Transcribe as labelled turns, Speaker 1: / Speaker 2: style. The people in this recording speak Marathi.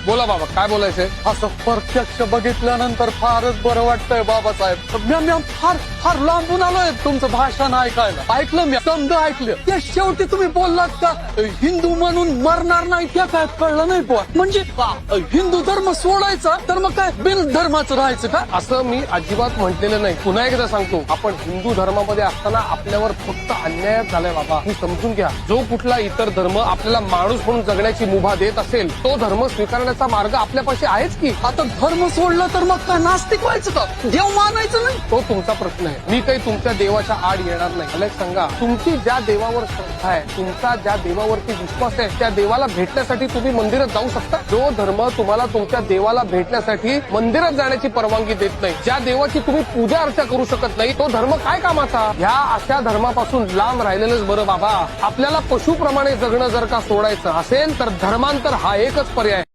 Speaker 1: बोला बाबा, काय बोलायचंय?
Speaker 2: असं प्रत्यक्ष बघितल्यानंतर फारच बरं वाटतंय बाबासाहेब. मी फार फार लांबून आलोय तुमचं भाषण ऐकायला. ऐकलं मी, समज ऐकलं. ते शेवटी तुम्ही बोललात का हिंदू म्हणून मरणार नाही, त्या काय कळलं नाही बुवा. म्हणजे हिंदू धर्म सोडायचा तर मग काय बिन धर्माचं राहायचं का?
Speaker 1: असं मी अजिबात म्हटलेलं नाही. पुन्हा एकदा सांगतो, आपण हिंदू धर्मामध्ये असताना आपल्यावर फक्त अन्याय झालाय बाबा, ही समजून घ्या. जो कुठला इतर धर्म आपल्याला माणूस म्हणून जगण्याची मुभा देत असेल, तो धर्म स्वीकारण्याचा मार्ग आपल्यापाशी आहेच की.
Speaker 2: आता धर्म सोडला तर मग काय नास्तिक व्हायचं का? देव मानायचं नाही?
Speaker 1: तो तुमचा प्रश्न आहे. मी काही तुमच्या देवाच्या आड येणार नाही. मला एक सांगा, तुमची ज्या देवावर श्रद्धा आहे, तुमचा ज्या देवावरती विश्वास आहे, त्या देवाला भेटण्यासाठी तुम्ही मंदिरात जाऊ शकता. जो धर्म तुम्हाला तुमच्या देवाला भेटण्यासाठी मंदिरात जाण्याची परवानगी देत नाही, ज्या देवाची तुम्ही पूजा अर्चा करू शकत नाही, तो धर्म काय कामाचा? ह्या अशा धर्मापासून लांब राहिलेलंच बरं बाबा. आपल्याला पशुप्रमाणे जगणं जर का सोडायचं असेल तर धर्मांतर हा एकच पर्याय.